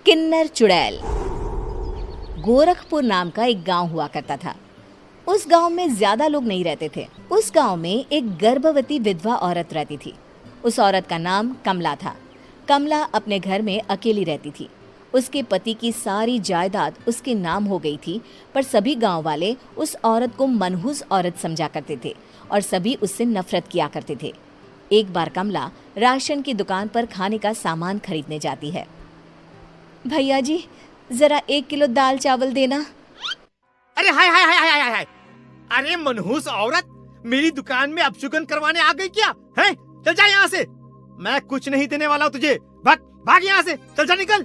किन्नर चुड़ैल। गोरखपुर नाम का एक गांव हुआ करता था। उस गांव में ज्यादा लोग नहीं रहते थे। उस गांव में एक गर्भवती विधवा औरत रहती थी। उस औरत का नाम कमला था। कमला अपने घर में अकेली रहती थी। उसके पति की सारी जायदाद उसके नाम हो गई थी, पर सभी गांव वाले उस औरत को मनहूस औरत समझा करते थे और सभी उससे नफरत किया करते थे। एक बार कमला राशन की दुकान पर खाने का सामान खरीदने जाती है। भैया जी, जरा 1 किलो दाल चावल देना। अरे हाय हाय हाय हाय हाय हाय! अरे मनहूस औरत, मेरी दुकान में अपशुगन करवाने आ गई क्या? हैं? चल जा यहाँ से। मैं कुछ नहीं देने वाला हूँ तुझे। भाग भाग यहाँ से, चल जा, निकल।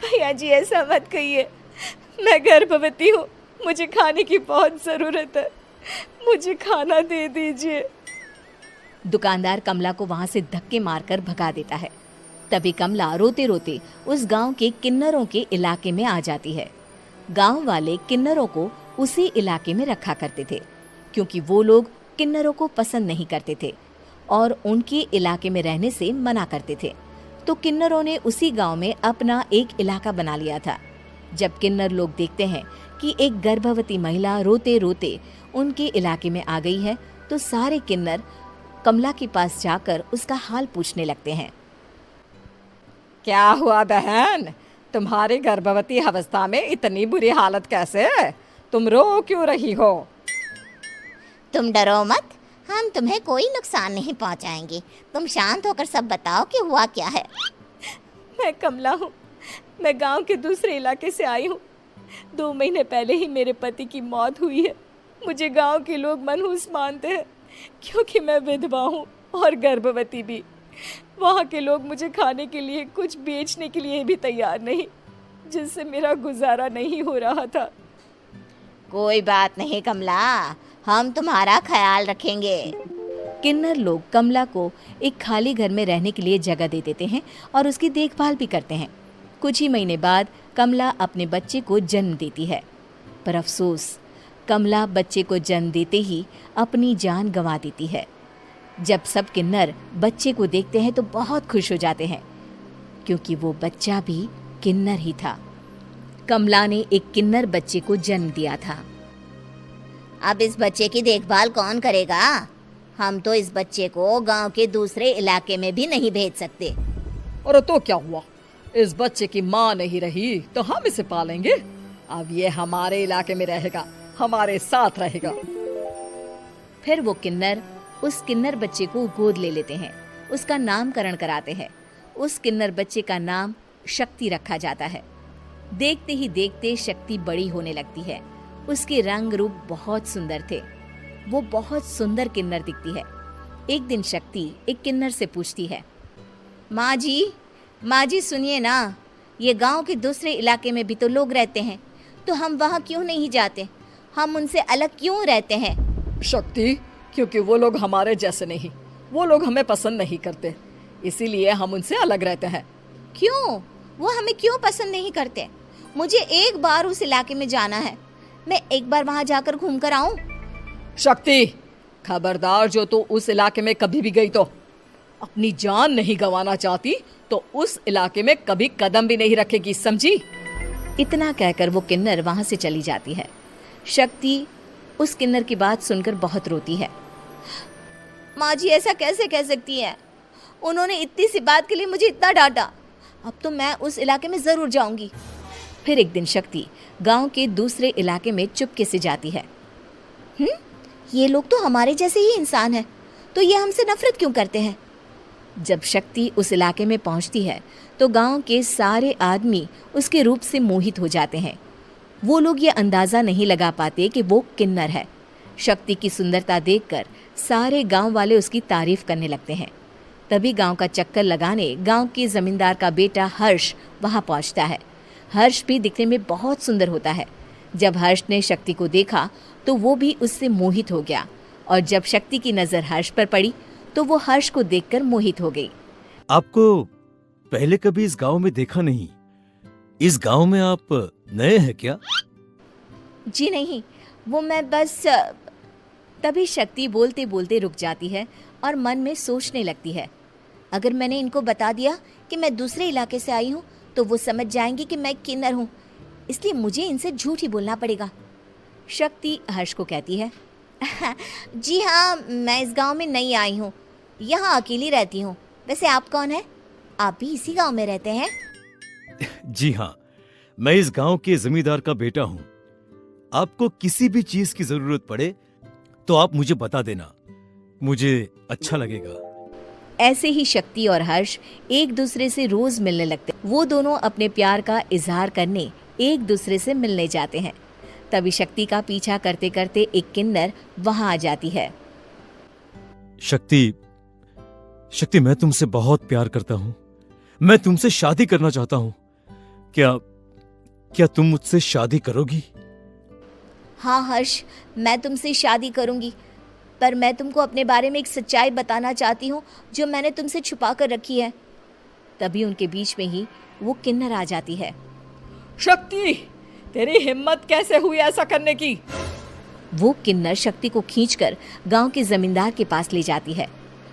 भैया जी, ऐसा मत कहिए। मैं गर्भवती हूँ, मुझे खाने की बहुत जरूरत है। मुझे खाना दे दीजिए। दुकानदार कमला को वहां से धक्के मारकर भगा देता है। तभी कमला रोते रोते उस गांव के किन्नरों के इलाके में आ जाती है। गांव वाले किन्नरों को उसी इलाके में रखा करते थे, क्योंकि वो लोग किन्नरों को पसंद नहीं करते थे और उनके इलाके में रहने से मना करते थे। तो किन्नरों ने उसी गांव में अपना एक इलाका बना लिया था। जब किन्नर लोग देखते हैं कि एक गर्भवती महिला रोते रोते उनके इलाके में आ गई है, तो सारे किन्नर कमला के पास जाकर उसका हाल पूछने लगते हैं। क्या हुआ बहन, तुम्हारी गर्भवती अवस्था में इतनी बुरी हालत कैसे है? तुम रो क्यों रही हो? तुम डरो मत, हम तुम्हें कोई नुकसान नहीं पहुंचाएंगे। तुम शांत होकर सब बताओ कि हुआ क्या है। मैं कमला हूँ। मैं गांव के दूसरे इलाके से आई हूँ। 2 महीने पहले ही मेरे पति की मौत हुई है। मुझे गांव के लोग मनहूस मानते हैं, क्योंकि मैं विधवा हूँ और गर्भवती भी। वहाँ के लोग मुझे खाने के लिए कुछ बेचने के लिए भी तैयार नहीं, जिससे मेरा गुजारा नहीं हो रहा था। कोई बात नहीं कमला, हम तुम्हारा ख्याल रखेंगे। किन्नर लोग कमला को एक खाली घर में रहने के लिए जगह दे देते हैं और उसकी देखभाल भी करते हैं। कुछ ही महीने बाद कमला अपने बच्चे को जन्म देती है, पर अफसोस, कमला बच्चे को जन्म देते ही अपनी जान गंवा देती है। जब सब किन्नर बच्चे को देखते हैं तो बहुत खुश हो जाते हैं, क्योंकि वो बच्चा भी किन्नर ही था। कमला ने एक किन्नर बच्चे को जन्म दिया था। अब इस बच्चे की देखभाल कौन करेगा? हम तो इस बच्चे को गांव के दूसरे इलाके में भी नहीं भेज सकते। और तो क्या हुआ, इस बच्चे की माँ नहीं रही तो हम इसे पालेंगे। अब ये हमारे इलाके में रहेगा, हमारे साथ रहेगा। फिर वो किन्नर उस किन्नर बच्चे को गोद ले लेते हैं, उसका नामकरण कराते हैं। उस किन्नर बच्चे का नाम शक्ति रखा जाता है। देखते ही देखते शक्ति बड़ी होने लगती है। उसके रंग रूप बहुत सुंदर थे। वो बहुत सुंदर किन्नर दिखती है। एक दिन शक्ति एक किन्नर से पूछती है, माँ जी सुनिए ना, ये गांव के दूसरे इलाके में भी तो लोग रहते हैं, तो हम वहाँ क्यों नहीं जाते? हम उनसे अलग क्यों रहते हैं? शक्ति, क्योंकि वो लोग हमारे जैसे नहीं, वो लोग हमें पसंद नहीं करते, इसीलिए हम उनसे अलग रहते हैं। क्यों? वो हमें क्यों पसंद नहीं करते? मुझे एक बार उस इलाके में जाना है। मैं एक बार वहाँ जाकर घूम कर आऊं। शक्ति, खबरदार, जो तू उस इलाके में कभी भी गई तो अपनी जान नहीं गंवाना चाहती तो उस इलाके में कभी कदम भी नहीं रखेगी, समझी? इतना कहकर वो किन्नर वहाँ से चली जाती है। शक्ति उस किन्नर की बात सुनकर बहुत रोती है। माँ जी, ऐसा कैसे कह सकती है? उन्होंने इतनी सी बात के लिए मुझे इतना डांटा। अब तो मैं उस इलाके में जरूर जाऊंगी। फिर एक दिन शक्ति गांव के दूसरे इलाके में चुपके से जाती है। ये लोग तो हमारे जैसे ही इंसान हैं, तो ये हमसे नफरत क्यों करते हैं? जब शक्ति उस इलाके में पहुंचती है तो गांव के सारे आदमी उसके रूप से मोहित हो जाते हैं। वो लोग ये अंदाजा नहीं लगा पाते कि वो किन्नर है। शक्ति की सुंदरता देखकर सारे गांव वाले उसकी तारीफ करने लगते हैं। तभी गांव का चक्कर लगाने गांव के जमींदार का बेटा हर्ष वहां पहुंचता है। हर्ष भी दिखने में बहुत सुंदर होता है। जब हर्ष ने शक्ति को देखा तो वो भी उससे मोहित हो गया, और जब शक्ति की नजर हर्ष पर पड़ी तो वो हर्ष को देखकर मोहित हो गई। आपको पहले कभी इस गांव में देखा नहीं। इस गांव में आप नए हैं क्या? जी नहीं, वो मैं बस। तभी शक्ति बोलते बोलते रुक जाती है और मन में सोचने लगती है, अगर मैंने इनको बता दिया कि मैं दूसरे इलाके से आई हूँ तो वो समझ जाएंगे कि मैं किन्नर हूँ, इसलिए मुझे इनसे झूठ ही बोलना पड़ेगा। शक्ति हर्ष को कहती है, जी हाँ, मैं इस गांव में नई आई हूँ, यहाँ अकेली रहती हूँ। वैसे आप कौन है? आप भी इसी गांव में रहते हैं? जी हाँ, मैं इस गांव के जमींदार का बेटा हूँ। आपको किसी भी चीज की जरूरत पड़े तो आप मुझे बता देना, मुझे अच्छा लगेगा। ऐसे ही शक्ति और हर्ष एक दूसरे से रोज मिलने लगते। वो दोनों अपने प्यार का इजहार करने एक दूसरे से मिलने जाते हैं। तभी शक्ति का पीछा करते करते एक किन्नर वहां आ जाती है। शक्ति, शक्ति, मैं तुमसे बहुत प्यार करता हूँ। मैं तुमसे शादी करना चाहता हूँ। क्या तुम मुझसे शादी करोगी? हाँ हर्ष, मैं तुमसे शादी करूंगी, पर मैं तुमको अपने बारे में एक सच्चाई बताना चाहती हूँ जो मैंने तुमसे छुपा कर रखी है। तभी उनके बीच में ही वो किन्नर आ जाती है। शक्ति, तेरी हिम्मत कैसे हुई ऐसा करने की? वो किन्नर शक्ति को खींचकर गांव के जमींदार के पास ले जाती है।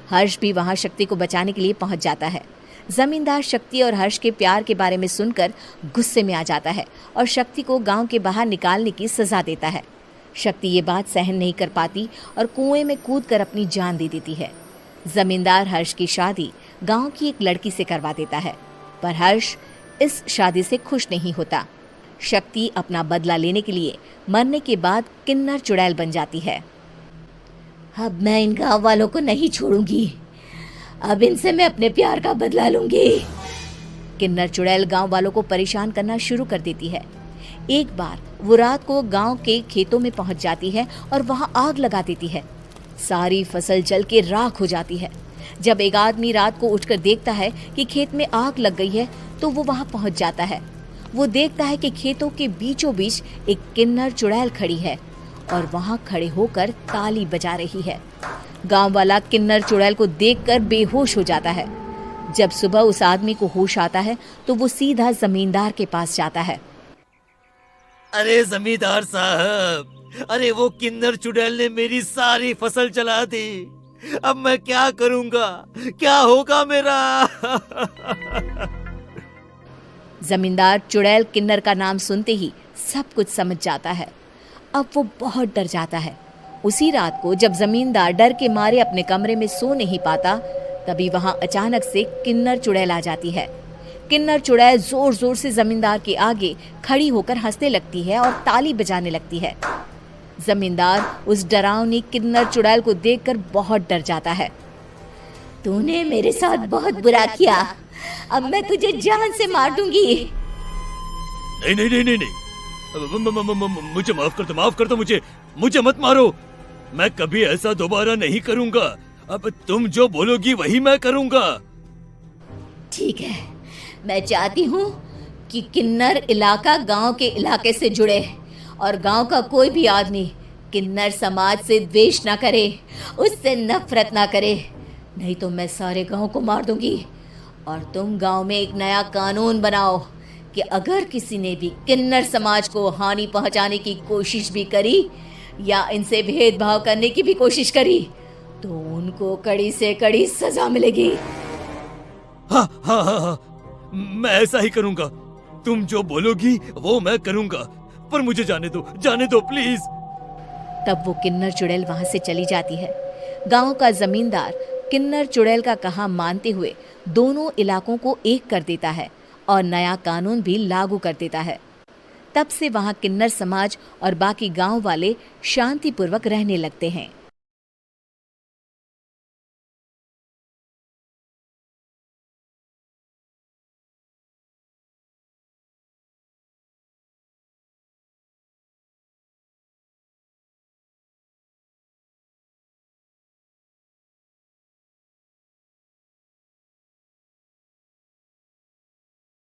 हर्ष भी वहां शक्ति को बचाने के लिए पहुंच जाता है। जमींदार शक्ति और हर्ष के प्यार के बारे में सुनकर गुस्से में आ जाता है और शक्ति को गांव के बाहर निकालने की सजा देता है। शक्ति ये बात सहन नहीं कर पाती और कुएं में कूदकर अपनी जान दे देती है। जमींदार हर्ष की शादी गांव की एक लड़की से करवा देता है, पर हर्ष इस शादी से खुश नहीं होता। शक्ति अपना बदला लेने के लिए मरने के बाद किन्नर चुड़ैल बन जाती है। अब मैं इन गांव वालों को नहीं छोड़ूंगी, अब इनसे मैं अपने प्यार का बदला लूंगी। किन्नर चुड़ैल गांव वालों को परेशान करना शुरू कर देती है। एक बार वो रात को गांव के खेतों में पहुंच जाती है और वहां आग लगा देती है। सारी फसल जल के राख हो जाती है। जब एक आदमी रात को उठकर देखता है कि खेत में आग लग गई है तो वो वहां पहुंच जाता है। वो देखता है कि खेतों के बीचों बीच एक किन्नर चुड़ैल खड़ी है और वहां खड़े होकर ताली बजा रही है। गांव वाला किन्नर चुड़ैल को देखकर बेहोश हो जाता है। जब सुबह उस आदमी को होश आता है तो वो सीधा जमींदार के पास जाता है। अरे जमींदार साहब, अरे वो किन्नर चुड़ैल ने मेरी सारी फसल जला दी। अब मैं क्या करूंगा? क्या होगा मेरा? जमींदार चुड़ैल किन्नर का नाम सुनते ही सब कुछ समझ जाता है। अब वो बहुत डर जाता है। उसी रात को जब जमींदार डर के मारे अपने कमरे में सो नहीं पाता, तभी वहां अचानक से किन्नर चुड़ैल आ जाती है। किन्नर चुड़ैल जोर जोर से जमींदार के आगे खड़ी होकर हंसने लगती है और ताली बजाने लगती है। जमींदार उस डरावनी किन्नर चुड़ैल को देखकर बहुत डर जाता है। तूने मेरे साथ बहुत बुरा किया, अब मैं तुझे जान से मार दूंगी। नहीं नहीं नहीं नहीं नहीं, मुझे माफ कर दो, मुझे मत मारो। मैं कभी ऐसा दोबारा नहीं करूंगा। अब तुम जो बोलोगी वही मैं करूंगा। ठीक है, मैं चाहती हूँ कि किन्नर इलाका गांव के इलाके से जुड़े और गांव का कोई भी आदमी किन्नर समाज से द्वेष ना करे, उससे नफरत ना करे, नहीं तो मैं सारे गांव को मार दूंगी। और तुम गांव में एक नया कानून बनाओ कि अगर किसी ने भी किन्नर समाज को हानि पहुंचाने की कोशिश भी करी या इनसे भेदभाव करने की भी कोशिश करी तो उनको कड़ी से कड़ी सजा मिलेगी। हाँ हाँ हाँ हाँ, मैं ऐसा ही करूंगा। तुम जो बोलोगी वो मैं करूंगा, पर मुझे जाने दो प्लीज। तब वो किन्नर चुड़ैल वहां से चली जाती है। गांव का जमींदार किन्नर चुड़ैल का कहा मानते हुए दोनों इलाकों को एक कर देता है और नया कानून भी लागू कर देता है। तब से वहां किन्नर समाज और बाकी गांव वाले शांतिपूर्वक रहने लगते हैं।